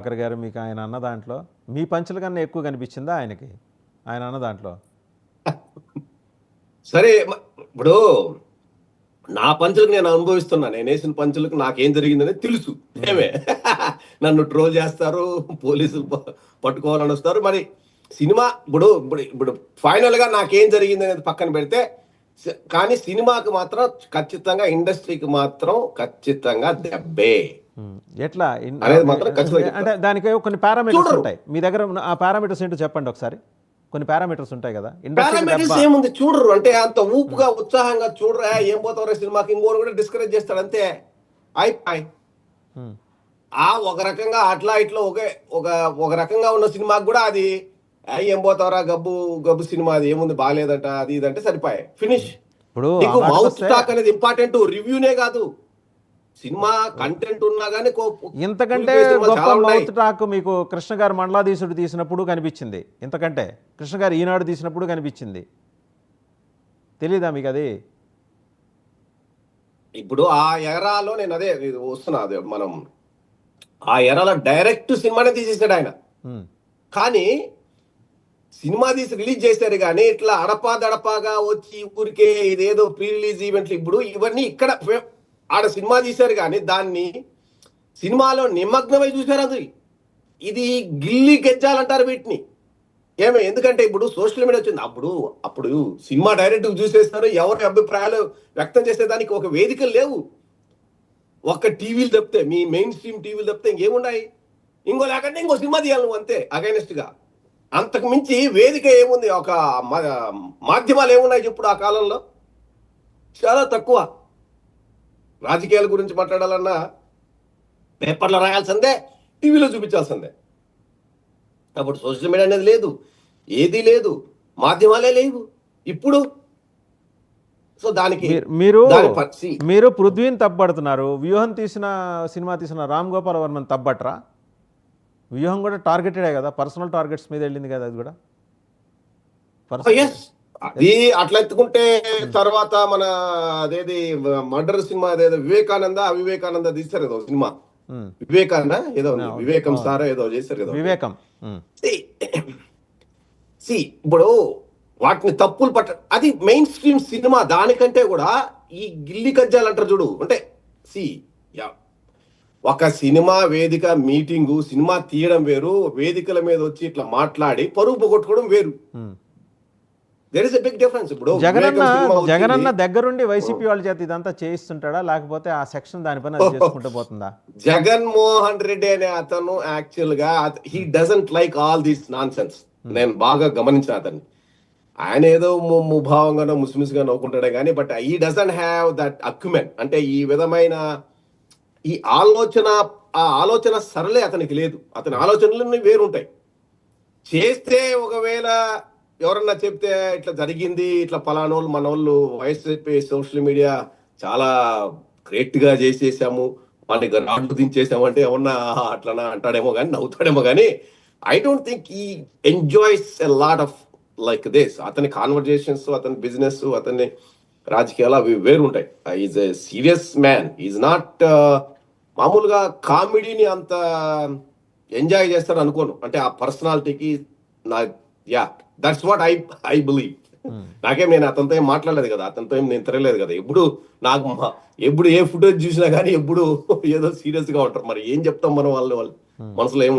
ప్రభాకర్ గారు మీకు ఆయన అన్న దాంట్లో మీ పంచుల కన్నా ఎక్కువ కనిపించిందా ఆయనకి ఆయన అన్న దాంట్లో? సరే ఇప్పుడు నా పంచులకు నేను అనుభవిస్తున్నా. నేను వేసిన పంచులకు నాకేం జరిగిందని తెలుసు. ఏమే నన్ను ట్రోల్ చేస్తారు, పోలీసులు పట్టుకోవాలని వస్తారు. మరి సినిమా ఇప్పుడు ఇప్పుడు ఇప్పుడు ఫైనల్ గా నాకేం జరిగింది అనేది పక్కన పెడితే, కానీ సినిమాకి మాత్రం ఖచ్చితంగా, ఇండస్ట్రీకి మాత్రం ఖచ్చితంగా దెబ్బే. ఎట్లా అనేది మాత్రం ఖచ్చితంగా. అంటే దానికి కొన్ని పారామీటర్స్ ఉంటాయి మీ దగ్గర. ఆ పారామీటర్స్ ఏంటో చెప్పండి ఒకసారి. కొన్ని పారామీటర్స్ ఉంటాయి కదా. పారామీటర్స్ ఏముంది చూడరు, అంటే అంత ఊపుగా ఉత్సాహంగా చూడరా ఏం పోతారో సినిమాకి, ఇంకోటి కూడా డిస్కరేజ్ చేస్తాడు అంతే. అయిపోయి ఒక రకంగా అట్లా ఇట్లా ఒక రకంగా ఉన్న సినిమాకి కూడా అది ఏం పోతావరా గబ్బు గబ్బు సినిమా, అది ఏముంది బాగాలేదట, అది ఇదంటే సరిపోయి ఫినిష్. ఇప్పుడు మౌత్ టాక్ అనేది ఇంపార్టెంట్, రివ్యూనే కాదు. సినిమా కంటెంట్ ఉన్నా కానీ ఇంతకంటే గొప్ప మౌత్ టాక్ మీకు కృష్ణ గారు మండలాధీశుడు తీసినప్పుడు కనిపించింది. ఇంతకంటే కృష్ణ గారు ఈనాడు తీసినప్పుడు కనిపించింది. తెలీదా మీకు అది? ఇప్పుడు ఆ ఎరాలో నేను అదే వస్తున్నా, అదే మనం ఆ ఎరాలో డైరెక్ట్ సినిమానే తీసేసాడు ఆయన. కానీ సినిమా తీసి రిలీజ్ చేశారు కానీ ఇట్లా అడపాదడపాగా వచ్చి ఊరికే ఇదేదో ప్రీ రిలీజ్ ఈవెంట్లు, ఇప్పుడు ఇవన్నీ ఇక్కడ ఆడ సినిమా తీశారు కానీ దాన్ని సినిమాలో నిమగ్నమై చూశారు. అది ఇది గిల్లి గెజ్జాలంటారు వీటిని. ఎందుకంటే ఇప్పుడు సోషల్ మీడియా వచ్చింది. అప్పుడు సినిమా డైరెక్ట్ చూసేస్తారు, ఎవరి అభిప్రాయాలు వ్యక్తం చేసేదానికి ఒక వేదికలు లేవు. ఒక్క టీవీలు తప్పితే, మీ మెయిన్ స్ట్రీమ్ టీవీలు తప్పితే ఇంకేమున్నాయి? ఇంకో లేకంటే ఇంకో సినిమా తీయాలి నువ్వు అంతే, అగైనెస్ట్ గా. అంతకు మించి వేదిక ఏముంది? ఒక మాధ్యమాలు ఏమున్నాయి చెప్పుడు? ఆ కాలంలో చాలా తక్కువ. రాజకీయాల గురించి మాట్లాడాలన్నా పేపర్లో రాయాల్సిందే, టీవీలో చూపించాల్సిందే. అప్పుడు సోషల్ మీడియా అనేది లేదు, ఏదీ లేదు, మాధ్యమాలే లేవు. ఇప్పుడు సో దానికి మీరు పృథ్వీని తప్పబడుతున్నారు. వ్యూహం సినిమా తీసిన రామ్ గోపాల్ వర్మని తప్పబట్టరా? వ్యూహం కూడా టార్గెటెడే కదా, పర్సనల్ టార్గెట్స్ మీద వెళ్ళింది కదా. అది కూడా అది అట్లా ఎత్తుకుంటే తర్వాత మన అదేది మర్డర్ సినిమా అదేదో వివేకానంద తీస్తారు కదా సినిమా. వివేకానంద ఏదో వివేకం సారా ఏదో చేశారు కదా, వివేకం. ఇప్పుడు వాటిని తప్పులు అది మెయిన్ స్ట్రీమ్ సినిమా. దానికంటే కూడా ఈ గిల్లి కజ్జాలు అంటారు చూడు, అంటే ఒక సినిమా వేదిక మీటింగు, సినిమా తీయడం వేరు, వేదికల మీద వచ్చి ఇట్లా మాట్లాడి పరువు పోగొట్టుకోవడం వేరు. There is a big difference. ఇప్పుడు జగనన్న దగ్గరుండి వైసీపీ వాళ్ళ చేత ఇదంతా చేయిస్తుంటాడా, లేకపోతే ఆ సెక్షన్ దానిపైన చేసుకుంటూ పోతుందా? జగన్మోహన్ రెడ్డి అనే అతను యాక్చువల్ గా he doesn't like all these non sense. నేను బాగా గమనించిన అతన్ని. ఆయన ఏదో ముభావంగానో ముసిముసిగా నవ్వుకుంటాడే కానీ, but he doesn't have that acumen. అంటే ఈ విధమైన ఈ ఆలోచన సరళే అతనికి లేదు. అతని ఆలోచనలు వేరుంటాయి. చేస్తే ఒకవేళ ఎవరన్నా చెప్తే ఇట్లా జరిగింది, ఇట్లా పలానోళ్ళు మనోళ్ళు వయసు చెప్పి సోషల్ మీడియా చాలా గ్రేట్ గా చేసేసాము, వాళ్ళకి రాడ్లు దించేసాము అంటే ఏమన్నా అట్లా అంటాడేమో కానీ, నవ్వుతాడేమో కానీ, I don't think he enjoys a lot of like this. అతని కాన్వర్జేషన్స్, అతని బిజినెస్, అతని రాజకీయాలు అవి వేరుంటాయి. Is a serious man. Is not మామూలుగా కామెడీని అంత ఎంజాయ్ చేస్తాడు అనుకోను. అంటే ఆ పర్సనాలిటీకి దట్స్ వాట్ ఐ బిలీవ్. నేను అతనితో ఏం మాట్లాడలేదు కదా, అతనితో ఏం నేను తిరగలేదు కదా. ఎప్పుడు ఏ ఫుటేజ్ చూసినా కానీ ఎప్పుడు ఏదో సీరియస్ గా ఉంటారు. మరి ఏం చెప్తాం మనం, వాళ్ళు మనసులో ఏం